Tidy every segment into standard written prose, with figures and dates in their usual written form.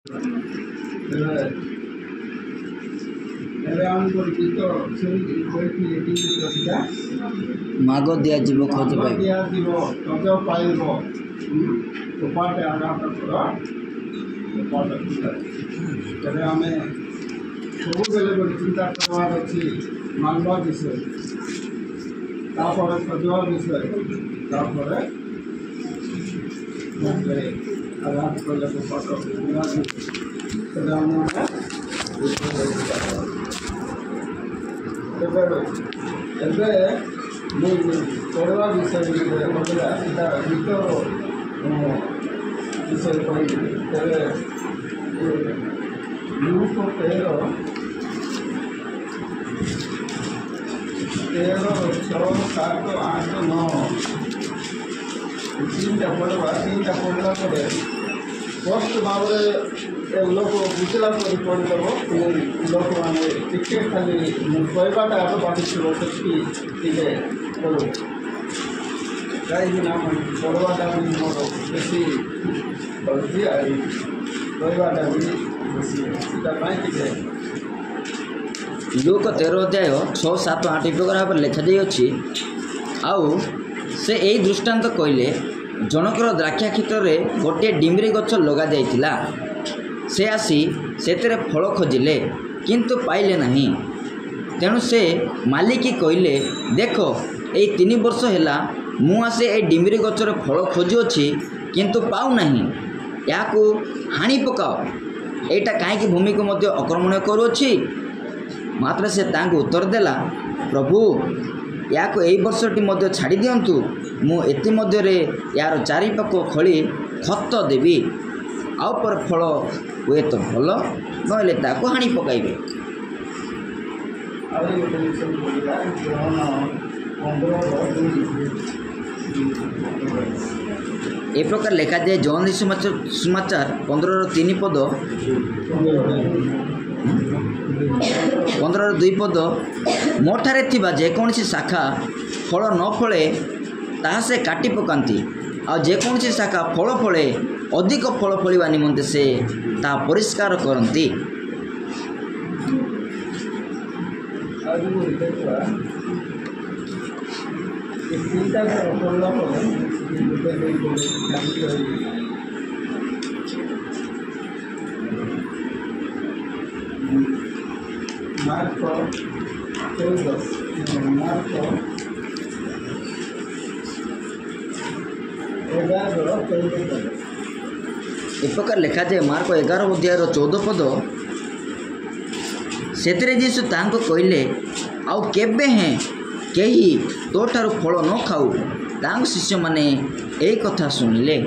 माग दिज्व खोज पाइब आम सब बेले गोटे चिंता करवार अच्छी मानवा विषय खोजवा विषय आघात कले पढ़वा विषय गीत विषय कह लूक 13 6 7 8 9 तीन पढ़वा पढ़ला स्पष्ट भाव लोक बुझला पढ़देव लोक मैंने टिकेट खाली कहवाटा आगे बाकी करूँ कहीं पढ़वाटा भी मोर बेसी पड़ती कहवाटा भी बेसी लूक 13 अध्याय 6 7 8 प्रकार भाव लिखा जाइए आउ से यही दृष्टांत कहले जनकर द्राक्षा क्षेत्र में गोटे डिमरी गछ लगा जाइतिला से आसी सेतेरे फल खोजिले किंतु पाइले नहीं तेणु से मालिकी कहले देख ये 3 वर्ष है मु आसे ए डिमरी गछर फल खोजुअछि किंतु पाऊ नहीं या हाणी पकाओ एटा कहीं भूमि को मध्य आक्रमण करुच्छी मात्र से तांको उत्तर देला प्रभु या यही वर्षटी मध्य छाड़ी दिंतु मु एति मध्य यार चारिपाख खली खत देवी आउ पर फल हुए तो भल नहले ताको हाणी पकाइबे। ए प्रकार लिखा जाए जौन समाचार 15:3 पद 15:2 पद मोठारे थिबा जेकोसी शाखा फल न फले ताहा से काटी पकाती आ जेकोसी शाखा फल फले अधिक फल फलिबा निमंते से ता परिष्कार करती। एक प्रकार लिखा जाए मार्क 11 अध्याय 14 पद सेतरे जीसु तांको कहले आउ केबे हैं कहीं तो ठारू फल न खाऊ तांको शिष्य माने यही कथा शुणिले।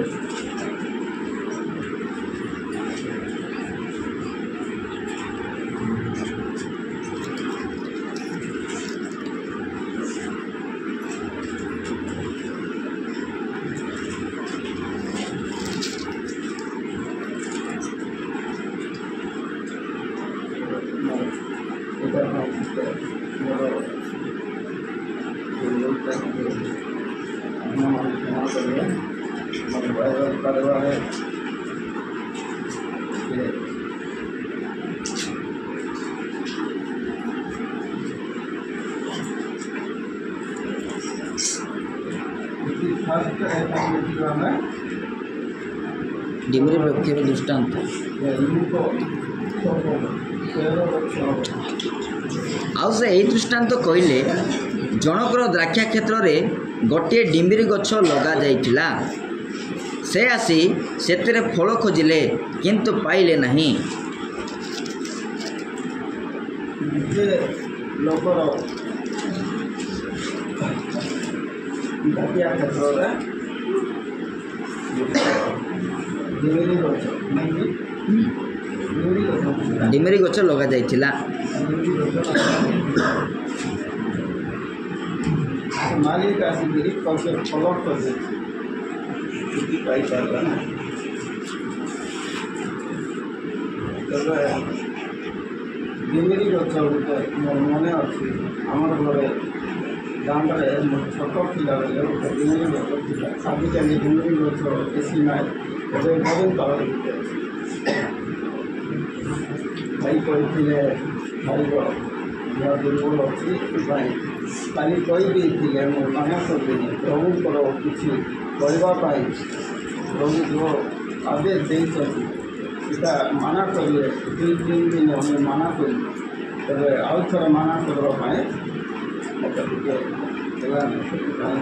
डिमरी व्यक्तिर दृष्टांत आउ से यही दृष्टांत कहले जनकर द्राक्षा क्षेत्र में गोटे डिमरी गछ लगा जाइतिला से आसी सेतेरे फल खोजिले किंतु पाइले नहीं। लोकर द्राक्षा क्षेत्र डिमरी गछ लगा जाइतिला मालिक आसिक फल डिमरी गछ गोटे मोर मन अच्छी आमर घरे गाँव में छोट पिला बेले गोटे डिमरी गछ आजिकल डिमरी गछ बेसी ना बहुत तल ଭାଇ କହିଥିଲେ ଭାଇର ଦେହ ଦୁର୍ବଳ ଅଛି ସେଥିପାଇଁ କାଲି କହିଦେଇଥିଲେ ମୁଁ ମନା କରିଦେଲି ପ୍ରଭୁଙ୍କର କିଛି କରିବା ପାଇଁ ପ୍ରଭୁ ଯେଉଁ ଆଦେଶ ଦେଇଛନ୍ତି ସେଟା ମାନା କରିବେ 2-3 ଦିନ ଆମେ ମାନା କରିବୁ ତେବେ ଆଉ ଥରେ ମାନା କରିବା ପାଇଁ ମୋତେ ଟିକେ ହେଲାନି ସେଥିପାଇଁ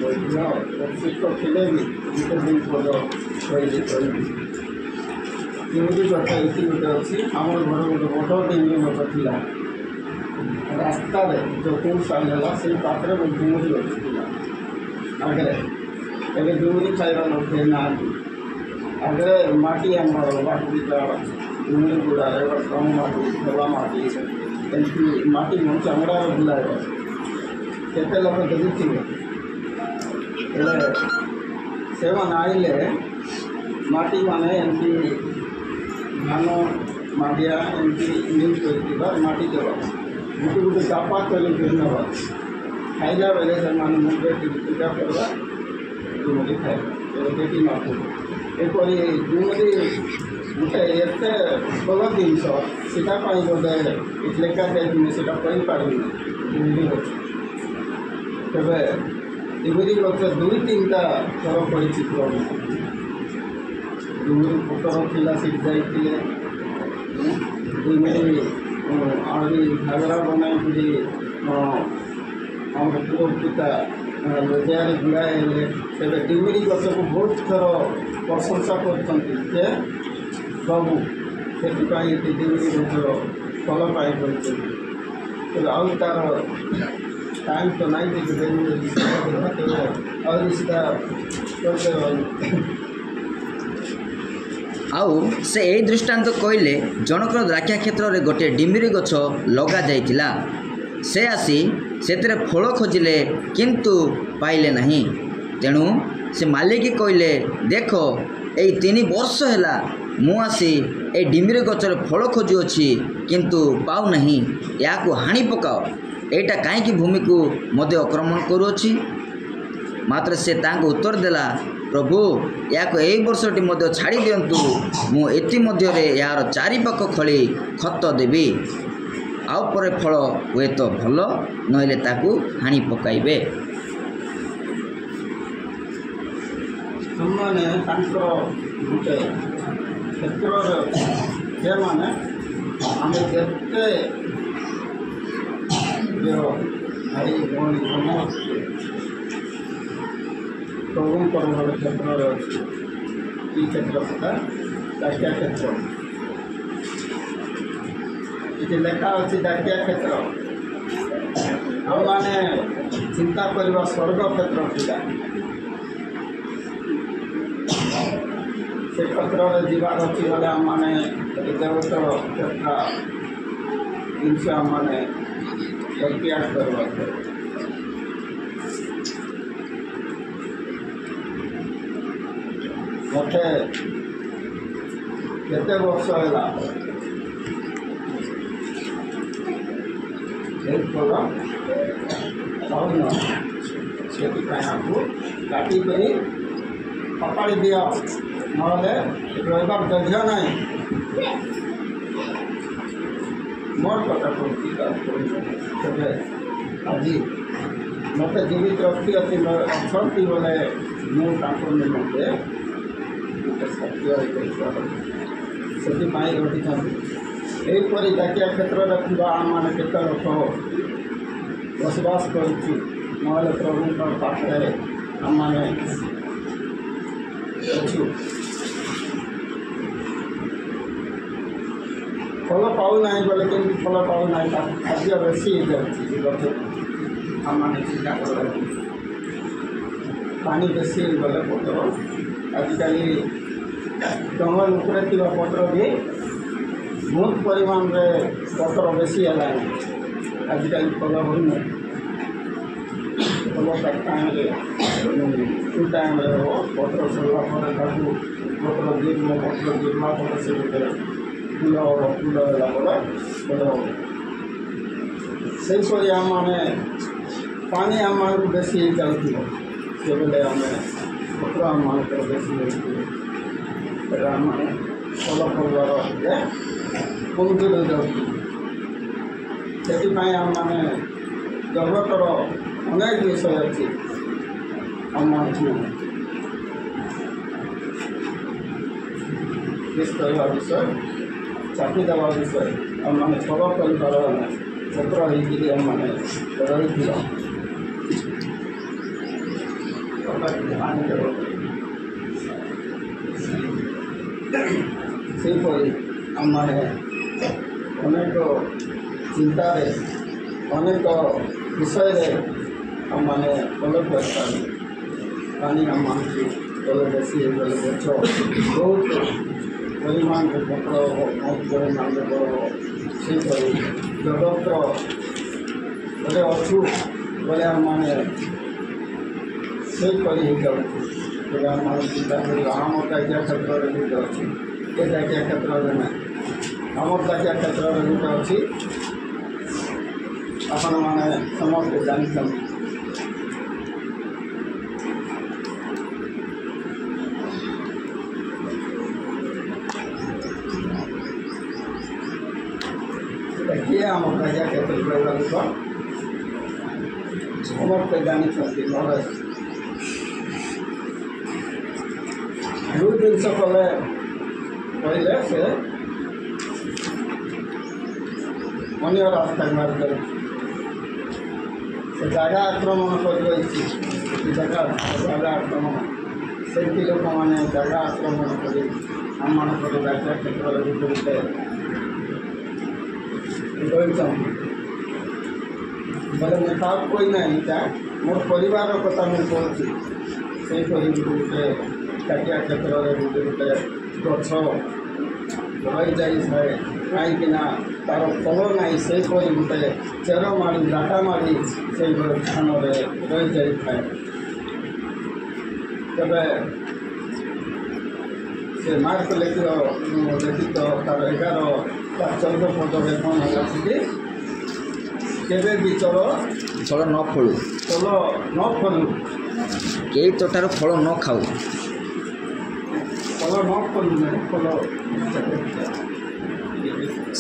କହିଥିଲା ଅସୁସ୍ଥ ଥିଲେ ବି ଗୋଟେ ଦିନ ପଦ କହିବି ଡିମିରି ଗଛ ଏଠି ଗୋଟେ ଅଛି ଆମର ଘର ଗୋଟେ ବଡ଼ ଡିମିରି ଗଛ ଥିଲା ରାସ୍ତାରେ ଯେଉଁ କେଉଁ ସାଲ ହେଲା ସେଇ ପାଖରେ ଗୋଟେ ଡିମିରି ଗଛ ଥିଲା ଆଗରେ ଏବେ ଡିମିରି ଖାଇବା ଲୋକ ନାହାନ୍ତି ଆଗରେ ମାଟି ଆମର ବାଟିଟା ଡିମିରି ଗୁଡ଼ାରେ କମ୍ ମାଟି ଧଳା ମାଟି ଏମିତି ମାଟି ଚାମଡ଼ାର ବୁଲାଇବ କେତେ ଲୋକ ଦେଖିଥିବେ ହେଲେ ସେମାନେ ଆଇଲେ ମାଟି ମାନେ ଏମିତି ଧାନ ମାଣ୍ଡିଆ ଏମିତି ନ୍ୟୁଜ୍ କରିଥିବା ମାଟି ଦେବା ଗୋଟେ ଗୋଟେ ଚାପା କରିକି ନେବା ଖାଇଲା ବେଳେ ସେମାନେ ମୁଣ୍ଡରେ ଟିକେ ପୂଜା କରିବା ଡୁମୁରି ଖାଇବା ଏବେ ଦେଖି ନଥିବ ଏପରି ଡୁମୁରି ଗୋଟେ ଏତେ ଭଲ ଜିନିଷ ସେଟା ପାଇଁ ଗୋଟେ ଲେଖା ଯାଇଥିନି ସେଟା କହିପାରିବିନି ଡୁମୁରି ଗଛ ତେବେ ଡୁମୁରି ଗଛ 2-3ଟା ଥର ପଡ଼ିଛି ପ୍ରଭୁ ଡୁମୁରି ପୋଟର ଥିଲା ସେଠି ଯାଇଥିଲେ ଡୁମୁରି ଆହୁରି ଘାଗରା ବନାଇକିରି ଆମର ପୁଅ ପିତା ରୋଜଗାର ଗୁଡ଼ାଏ ହେଲେ ତେବେ ଡୁମୁରି ଗଛକୁ ବହୁତ ଥର ପ୍ରଶଂସା କରୁଛନ୍ତି ଯେ ପ୍ରଭୁ ସେଥିପାଇଁ ଏଠି ଡୁମୁରି ଗଛର ଫଳ ପାଇ କରିଛନ୍ତି ତେବେ ଆଉ ତା'ର ଟାଇମ୍ ତ ନାହିଁ ଯେ ଡୁମୁରି ତେବେ ଆହୁରି ସେଟା କରିଦେବ ଆଉ ସେ ଏହି ଦୃଷ୍ଟାନ୍ତ କହିଲେ ଜଣକର ଦ୍ରାକ୍ଷା କ୍ଷେତ୍ରରେ ଗୋଟିଏ ଡିମିରି ଗଛ ଲଗାଯାଇଥିଲା ସେ ଆସି ସେଥିରେ ଫଳ ଖୋଜିଲେ କିନ୍ତୁ ପାଇଲେ ନାହିଁ ତେଣୁ ସେ ମାଲିକ କହିଲେ ଦେଖ ଏଇ 3 ବର୍ଷ ହେଲା ମୁଁ ଆସି এই ডিমিরি গছর ফল খোঁজুଅଛି কিন্তু পাଉନାହିଁ ଏହାକୁ ହାଣି ପକାଅ ଏଇଟା କାହିଁକି ଭୂମିକୁ ମଧ୍ୟ ଆକ୍ରମଣ କରୁଅଛି ମାତ୍ର ସେ ତାଙ୍କୁ ଉତ୍ତର ଦେଲା ପ୍ରଭୁ ଏହାକୁ ଏହି ବର୍ଷଟି ମଧ୍ୟ ଛାଡ଼ି ଦିଅନ୍ତୁ ମୁଁ ଏଥିମଧ୍ୟରେ ଏହାର ଚାରିପାଖ ଖୋଳି ଖତ ଦେବି ଆଉ ପରେ ଫଳ ହୁଏତ ଭଲ ନହେଲେ ତାକୁ ହାଣି ପକାଇବେ। ସେମାନେ ତାଙ୍କର ଗୋଟେ କ୍ଷେତ୍ରରେ ସେମାନେ ଆମେ ଯେତେ ଭାଇ ଭଉଣୀ ସମସ୍ତେ ପ୍ରଭୁଙ୍କର ଗୋଟେ କ୍ଷେତ୍ରରେ ଅଛି କି କ୍ଷେତ୍ର ସେଟା ଦାସିଆ କ୍ଷେତ୍ର ଏଠି ଲେଖା ଅଛି ଦାସିଆ କ୍ଷେତ୍ର ଆମମାନେ ଚିନ୍ତା କରିବା ସ୍ୱର୍ଗ କ୍ଷେତ୍ର ଥିଲା ସେ କ୍ଷେତ୍ରରେ ଯିବାର ଅଛି ବୋଲେ ଆମମାନେ ଦେବତର କେତେଟା ଜିନିଷ ଆମମାନେ ଅଭ୍ୟାସ କରିବାକୁ ମୋତେ କେତେ ବର୍ଷ ହେଲା ଫଳ ପାଉନ ସେଥିପାଇଁ ଆମକୁ କାଟିକରି ଫପାଡ଼ି ଦିଅ ନହେଲେ ରହିବାର ଯୋଗ୍ୟ ନାହିଁ ମୋର କଥା କହୁଛି ତେବେ ଆଜି ମୋତେ ଜୀବିତ ରଖିଅଛି ଅଛନ୍ତି ବୋଲେ ମୁଁ ତାଙ୍କ ନିମନ୍ତେ ଗୋଟେ ସତ୍ୟ ସେଥିପାଇଁ ରଖିଛନ୍ତି ଏହିପରି ଦାସିଆ କ୍ଷେତ୍ରରେ ଥିବା ଆମମାନେ କେତେ ଲୋକ ବସବାସ କରୁଛୁ ନହେଲେ ପ୍ରଭୁଙ୍କ ପାଖରେ ଆମମାନେ ଅଛୁ ଫଳ ପାଉନାହିଁ ବୋଲେ କେମିତି ଫଳ ପାଉନାହିଁ ତାକୁ ଖାଦ୍ୟ ବେଶୀ ହେଇଯାଉଛି ଗଛ ଆମମାନେ ଚିନ୍ତା କରାଯାଉଛି ପାଣି ବେଶୀ ହେଇଗଲେ ପତ୍ର ଆଜିକାଲି ଜଙ୍ଗଲ ଉପରେ ଥିବା ପତ୍ର ବି ବହୁତ ପରିମାଣରେ ପତ୍ର ବେଶୀ ହେଲାଣି ଆଜିକାଲି ଫଳ ହେଉନାହିଁ ଫଳ ଟାଇମ୍ରେ କେଉଁ ଟାଇମ୍ରେ ହେବ ପତ୍ର ସରିଲା ପରେ ତାକୁ ପତ୍ର ଜିରିଲା ପରେ ସେ ଭିତରେ ଫୁଲ ହେବ ଫୁଲ ହେଲା ପରେ ଫଳ ହେବ ସେହିପରି ଆମମାନେ ପାଣି ଆମମାନଙ୍କୁ ବେଶୀ ହେଇଯାଉଥିବ ସେବେଳେ ଆମେ ପତ୍ର ଆମମାନଙ୍କର ବେଶୀ ହେଇଥିବ ଆମମାନେ ଫଳ ଫଳିବାର ଯେ କମଜୋର ହୋଇଯାଉଛି। ସେଥିପାଇଁ ଆମମାନେ ଜଗତର ଅନେକ ବିଷୟ ଅଛି ଆମମାନଙ୍କୁ ବିଷ କରିବା ବିଷୟ, ଚାପି ଦେବା ବିଷୟ, ଆମମାନେ ଫଳ କରିବାର ଛତ୍ର ହେଇକିରି ଆମମାନେ ରହିଥିଲ। ସେହିପରି ଆମମାନେ ଅନେକ ଚିନ୍ତାରେ ଅନେକ ବିଷୟରେ ଆମମାନେ ଫଲୋ କରିଥାନ୍ତି। ପାଣି ଆମମାନଙ୍କୁ ତଳେ ବେଶୀ ହେଇଗଲେ ଗଛ ବହୁତ ପରିମାଣରେ ପତ୍ର ହେବ, ବହୁତ ପରିମାଣରେ ବଡ଼ ହେବ। ସେହିପରି ଜଗତର ଗୋଟେ ଅଛୁ ବୋଲେ ଆମମାନେ ସେହିପରି ହେଇଯାଉଛି। ତେବେ ଆମମାନେ ଚିନ୍ତା କରିବା ଆମର ଜାତୀୟ କ୍ଷେତ୍ରରେ ଗୋଟେ ଅଛି, ଏ ଜାତୀୟ କ୍ଷେତ୍ରରେ ନାହିଁ। ଆମର ଜାତୀୟ କ୍ଷେତ୍ରରେ ଗୋଟେ ଅଛି, ଆପଣମାନେ ସମସ୍ତେ ଜାଣିଛନ୍ତି। କିଏ ଆମ ଜାତୀୟ କ୍ଷେତ୍ରରେ ଲୋକ ସମସ୍ତେ ଜାଣିଛନ୍ତି। ନରେଶ ଯେଉଁ ଜିନିଷ କଲେ କହିଲେ ସେ ଅନ୍ୟ ରାସ୍ତାରେ ମାରିଦେଲେ। ସେ ଜାଗା ଆକ୍ରମଣ କରିଦେଇଛି। ଜାଗା ଆକ୍ରମଣ ସେମିତି ଲୋକମାନେ ଜାଗା ଆକ୍ରମଣ କରି ଆମମାନଙ୍କର ଜାତୀୟ କ୍ଷେତ୍ରରେ ଗୋଟେ ରହିଛନ୍ତି। ବୋଲେ ମୁଁ କାହାକୁ କହିନାହିଁ, ଏଇଟା ମୋର ପରିବାର କଥା ମୁଁ କହୁଛି। ସେହିପରି ଗୋଟେ ଜାତୀୟ କ୍ଷେତ୍ରରେ ଗୋଟେ ଗଛ ରହିଯାଇଥାଏ, କାହିଁକିନା ତା'ର ଫଳ ନାହିଁ। ସେହିପରି ଗୋଟେ ଚେର ମାଡ଼ି ଡାଟା ମାଡ଼ି ସେହିଭଳି ସ୍ଥାନରେ ରହିଯାଇଥାଏ। ତେବେ ସେ ମାର୍କ ଲେଖିତ ତା'ର 11-14 ପଦରେ କ'ଣ ହେଲା କି କେବେ ବି ଫଳ ନ ଫଳୁ, କେହି ତୋଟାରୁ ଫଳ ନ ଖାଉ।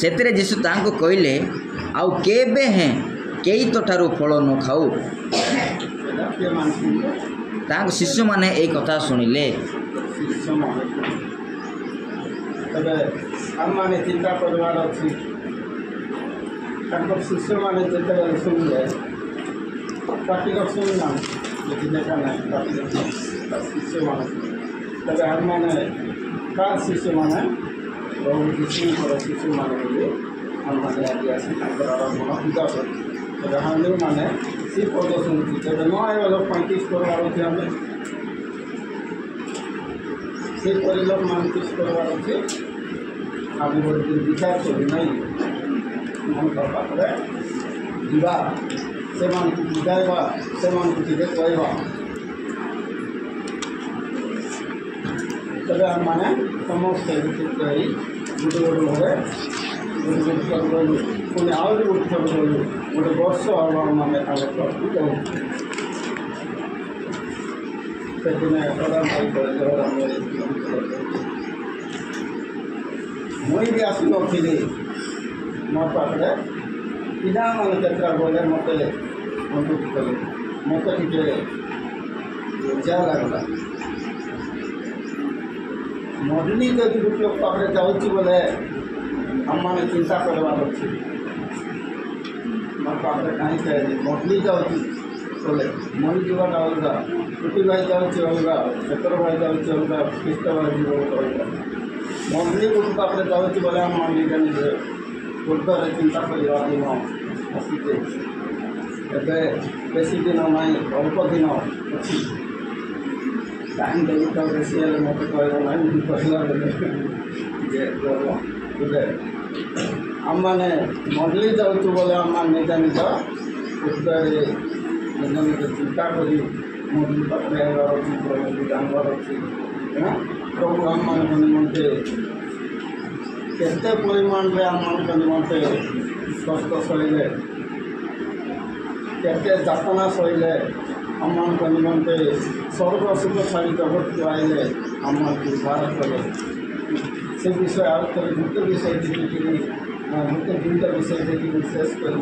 ସେଥିରେ ଯୀଶୁ ତାଙ୍କୁ କହିଲେ, ଆଉ କେବେ ହେଁ କେହି ତୋଠାରୁ ଫଳ ନ ଖାଉ। ତାଙ୍କ ଶିଶୁମାନେ ଏଇ କଥା ଶୁଣିଲେ। ତେବେ ଆମମାନେ ଚିନ୍ତା କରିବାର ଅଛି, ତାଙ୍କର ଶିଷ୍ୟମାନେ ଯେତେବେଳେ ଶୁଣିଲେ, ପାଟିର ଶୁଣିନାହାନ୍ତି ଦେଖା ନାହିଁ, ପାଟିର ଶିଷ୍ୟମାନେ। ତେବେ ଆମମାନେ କାହାର ଶିଷ୍ୟମାନେ? ପ୍ରଭୁ ଯୀଶୁଙ୍କର ଶିଶୁମାନେ ବୋଲି ଆମମାନେ ଆଜି ଆସି ତାଙ୍କର ଆରମ୍ଭ ପୂଜା କରୁ। ତେବେ ଆମେମାନେ ସେ ପଦ ଶୁଣୁଛୁ। ତେବେ ନ ଆଇଗଲ 35 କରିବାର ଅଛି। ଆମେ ସେହିପରି ଲୋକମାନେ କିଛି କରିବାର ଅଛି। ଆଜି ଗୋଟେ ଦିନ ବିଚାର କରୁ ନାହିଁ, ସେମାନଙ୍କ ପାଖରେ ଯିବା, ସେମାନଙ୍କୁ ବୁଝାଇବା, ସେମାନଙ୍କୁ ଟିକେ କହିବା। ତେବେ ଆମମାନେ ସମସ୍ତେ ଏକତ୍ରିତ ହୋଇ ଗୋଟେ ଘରେ ଗୋଟେ ଗଲୁ, ପୁଣି ଆହୁରି ଗୋଟେ ଥର ଗଲୁ। ଗୋଟେ ବର୍ଷ ହେବ ଆମମାନେ ତାଙ୍କ ଘରକୁ ଯାଉଛୁ। ସେଦିନ ପ୍ରଧାନ ଭାଇ କହିଲେ, ମୁଇଁ ବି ଆସିନଥିଲି। ମୋ ପାଖରେ ପିଲାମାନେ କେତେଟା ଗଲେ ମୋତେ ଅନୁଭୂତି କଲେ, ମୋତେ ଟିକେ ଲଜ୍ଜା ଲାଗିଲା। ମଡଲି ଯଦି ଗୋଟେ ଲୋକ ପାଖରେ ଯାଉଛି ବୋଲେ ଆମମାନେ ଚିନ୍ତା କରିବାର ଅଛି। ମୋ ପାଖରେ କାହିଁକି ମଡଲି ଯାଉଛି ବୋଲେ ମଣି ଯିବାଟା ଅଲଗା, ଟୁଟି ଭାଇ ଯାଉଛି ଅଲଗା, ଶେଖର ଭାଇ ଯାଉଛି ଅଲଗା, ଖ୍ରୀଷ୍ଟ ଭାଇ ଯିବ ଅଲଗା। ମଣ୍ଡଳୀ ଗୋଟେ ପାଖରେ ଯାଉଛି ବୋଲେ ଆମ ନିଜେ ନିଜେ ପୂର୍ବରେ ଚିନ୍ତା କରିବା ଦିନ ଆସିଯାଇଛି। ଏବେ ବେଶୀ ଦିନ ନାହିଁ, ଅଳ୍ପ ଦିନ ଅଛି। ଟାଇମ୍ ଦେଉଛ ବେଶୀ ହେଲେ ମୋତେ କହିବ ନାହିଁ, ମୁଁ କହିଲା ବେଲେ ଯେ ବୁଝେ ଆମମାନେ ମଣ୍ଡଳୀ ଯାଉଛୁ ବୋଲେ ଆମମାନେ ନିଜ ନିଜ ପୂର୍ବରେ ନିଜ ନିଜ ଚିନ୍ତା କରି ମଣ୍ଡଳୀ ପାଖରେ ହେବାର ଅଛି, ପ୍ରଭୁକୁ ଜାଣିବାର ଅଛି। ପ୍ରଭୁ ଆମମାନଙ୍କ ନିମନ୍ତେ କେତେ ପରିମାଣରେ ଆମମାନଙ୍କ ନିମନ୍ତେ କଷ୍ଟ ସହିଲେ, କେତେ ଯାତନା ସହିଲେ, ଆମମାନଙ୍କ ନିମନ୍ତେ ସ୍ୱର୍ଗ ସୁଖ ଛାଡ଼ି ଜଗତକୁ ଆଇଲେ, ଆମମାନଙ୍କୁ ଉଦ୍ଧାର କଲେ। से विषय आउ थे गोटे विषय देखिए गोटे दुईटा विषय देखिए शेष करी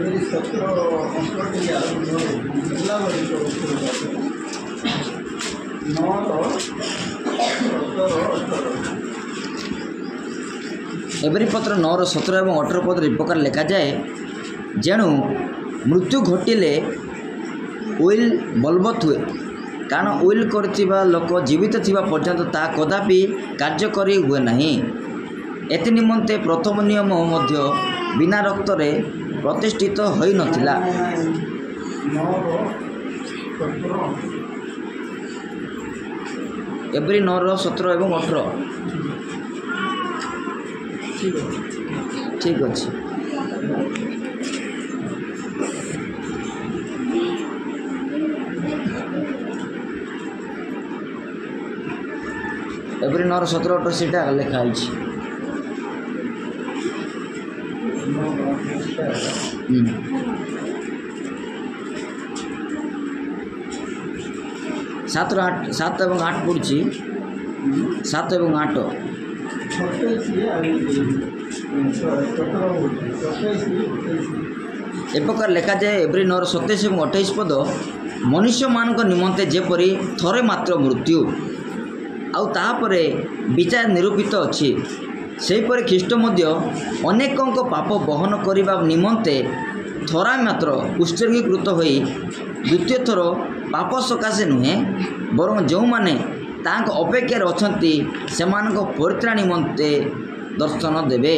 मेरी 17 एवरी पत्र 9:17 और 18 पद प्रकार लिखा जाए जेणु मृत्यु घटिले उइल बलवत हुए कारण उइल करथिबा लोक जीवित थिबा पर्यंत ता कदापि कार्यकरी हुए नहीं। एति निमंते प्रथम नियम मध्य बिना रक्त रे प्रतिष्ठित होई नथिला। एवरी 9:17 और 18 ठीक अच्छे। एवरी 9:17 18 सीटा लिखा है 7 और 8 पड़ी 7 और 8 ए प्रकार लिखा जाए एवरी 9:27 और 28 पद मनुष्य मान निमंते जेपरी थरे मात्र मृत्यु आउ तापरे विचार निरूपित अच्छी सेहीपरि ख्रीष्ट मध्य अनेकों पाप बहन करने निमंते थरा मात्र उत्सर्गीकृत होई द्वितीय थर पाप सकाशे नुहे बरं जो माने तांक अपेक्षार अछंती सेमानक परित्राण निमंते दर्शन देवे।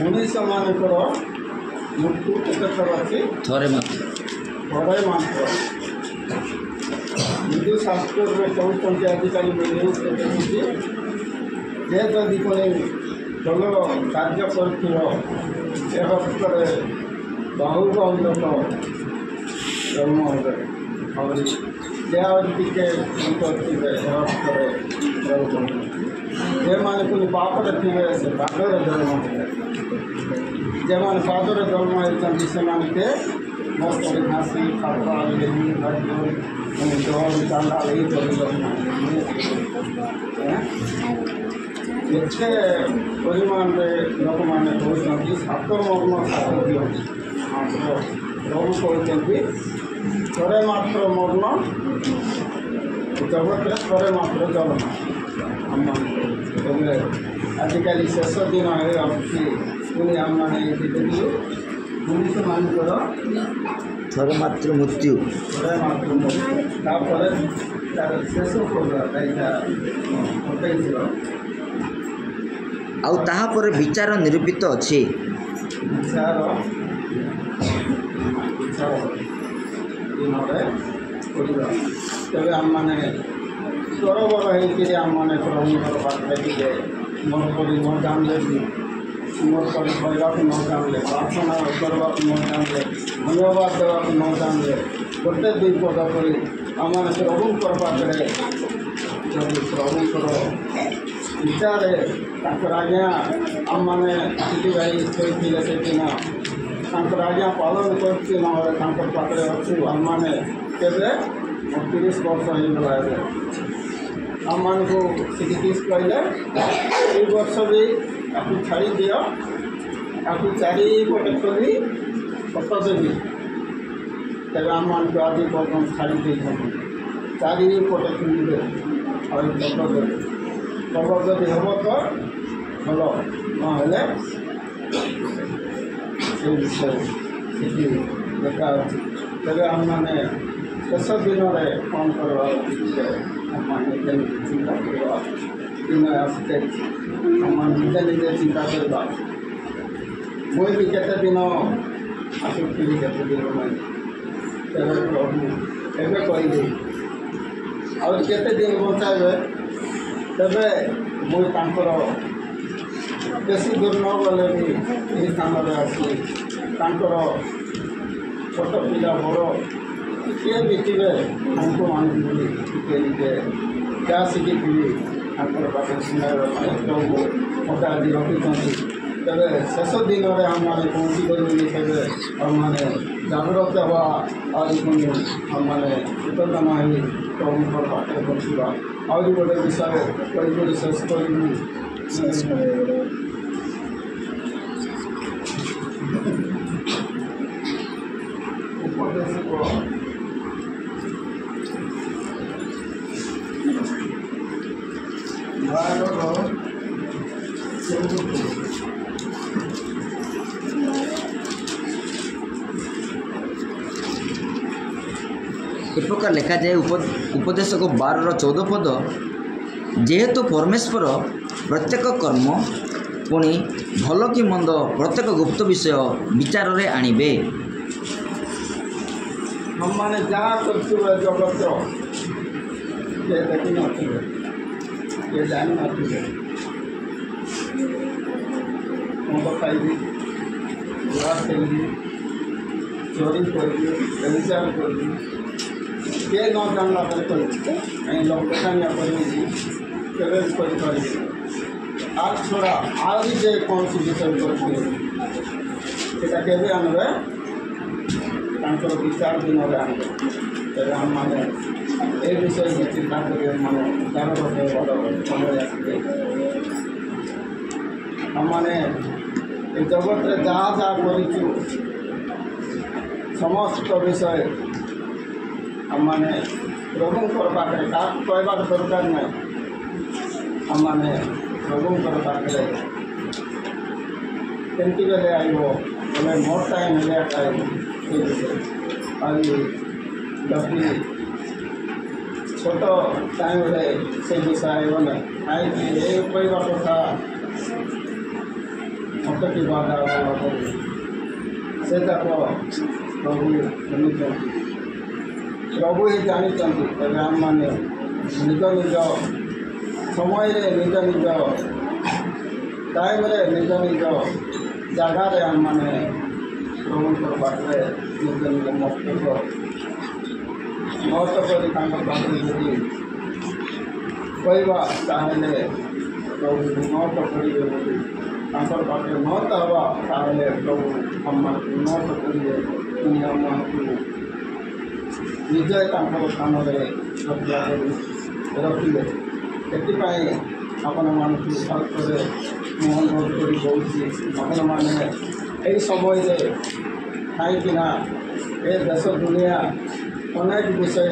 मनुष्य मानकर मृत्यु थरे मात्र हिंदू शास्त्र में कहते आजिकल न्यूज देखुची जे जदि कोई भल कार्य कर बहु बहु लोक जन्म होते जे टे जे मैंने कोई पापरे थे से पादर जन्म जे मैंने पादर जन्म होती से मस्त घासी खापा जल चांदा एते परिमाण लोक मैंने कहते 7 मर्म 7 दिवस प्रभु कहते थरे मात्र मर्म जगत थरे मात्र जन्म आजिकल शेष दिन पुणी आम मैंने देखिए मनुष्य मानकर थरे मात्र मृत्यु थरे मात्र तापर तार शेष आउ ताहा पर विचार निरूपित अच्छी विचार तेज आम मैंने तरबर होकर आम मैंने प्रभुर पाखे टे मन कर न जानले मोर कर कहवाक न जानले प्रार्थना करवा न जानले धन्यवाद देवा न जानले गोटे दुई पद कर आम मैंने प्रभुर पाखे जब प्रभुर विचार आज्ञा आम मैंने भाई शोते से दिन आज्ञा पालन कर पाखे अच्छु आम मैंने केवे 30 वर्ष होगा आम मान को श्रीकृष्ण कहले ये वर्ष भी आपको छाड़ी दियो आपको चारिपटे खोली सत देवी तेज आम मान को आज पर्यटन छाड़ी दे चारिपटे खोलिए और सत देवी तब जदि हम तो भल ना विषय देखा तेज आम मैंने शेष दिन में कौन करवा चिंता करवा दिन आसते निजे निजे चिंता करवा मुई भी केते दिन आसुथी केते दिन में प्रभु एवं कही आहुरी केते दिन बचाइबे तेबे मुई तांकर बेसी दूर न गले भी यही स्थान आसी तांकर छोट पिला बड़ किए भी थे हमको मानी टे क्या शिखी पाखे सुनाइबा प्रभु मत आज रखी तेरे शेष दिन में हम मैंने पहुँची गलुनी तेरे हम मैंने जागृत हवा आज हम मैंने चेतन ही प्रभु पाखे बचा आज गोटे विषय कही शेष कर एक प्रकार लिखा जाए उपदेशक 12:14 पद जेहेतु परमेश्वर प्रत्येक कर्म पुणी भल कि मंद प्रत्येक गुप्त विषय विचार रे आणिबे। हम मैंने जहाँ कर जगत ये देखी नथे ये जानी नथे मद खाइबी जुआ खेलबी चोरी करबी व्यभिचार करबी किए न जानला पर कहीं लोग देखानिया कर आज छोड़ा आज जे कौन सी विषय करता के आनबे विचार दिन आनबे तेरे हम मैंने ये विषय में चिंता करें मैंने उद्धार समय आसते हम मैंने जगत जहाँ जहाँ कर समस्त विषय हम मैंने प्रभु पाखे क्या कहबार दरकार नहीं हम मैंने प्रभु पाखे केमती बेले आइब बोले मोर टाइम है टाइम आज बाकी छोट टाइम से विषय आइब ना कहीं ये कहवा कथा मत कि बाधा से प्रभु प्रभु ही जानी तेरे आम मैंने निज निज समय निज निज टाइम निज निज जगार आम मैंने प्रभु पाखे निज निज मस्तक नष्ट कर पाखे यदि कहवा ताहले प्रभु नष्ट करेंगे पाखे नष्ट हवा ताहले प्रभु हम नष्ट करेंगे निजे स्थान रखिले से आपण मानक स्वास्थ्य अनुरोध कर आपण मैंने यही समय कहीं ए देश दुनिया अनेक विषय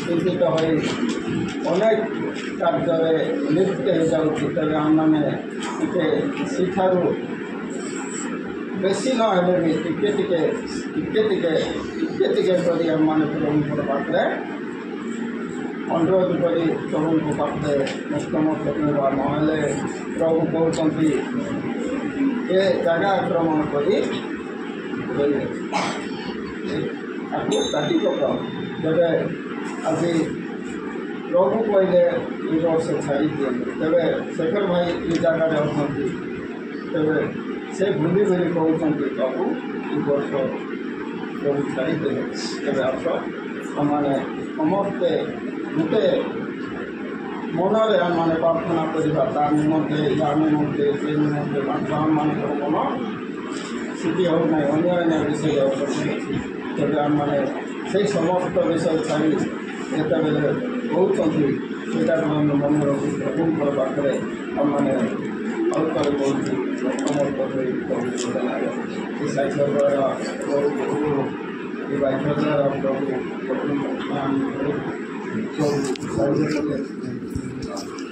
चिंतित हो अनेक कार्य लिप्त हो जाऊँगी तेरे आम मैंने शिक्षारू बेसी न हेले भी टिके करी आम मैंने प्रभु पाखे अनुरोध करी प्रभु पाखे नतमत करवा ना प्रभु कहते ये जगह आक्रमण करी काटी पकाओ जब आज प्रभु कहले ये वर्ष छाड़ी दिखते तेरे शेखर भाई ये जगह अच्छा तेरे से भूली भूली कहते प्रभु ये वर्ष प्रभु छाड़ी देवे तेरे आस मैंने समस्ते गोटे मनरे आम मैंने प्रार्थना करवा तार निमंते या निमंते से निमंते आम मान मन स्थिति हो ना अन्य विषय तेरे आम मैंने से समस्त विषय छाड़ी जिते बेले कहते ସେଇଟା ଆମେ ମନେ ରଖି ପ୍ରଭୁଙ୍କର ପାଖରେ ଆମମାନେ ଅଳ୍ପରେ କହୁଛୁ ସମର୍ଥ ହୋଇ ପ୍ରଭୁଙ୍କୁ ଜଣାଇବା ଏ ସାଇଜ ଦ୍ୱାରା ପ୍ରଭୁ ଏ ବାକ୍ୟ ଦ୍ୱାରା ପ୍ରଭୁ ପ୍ରଭୁ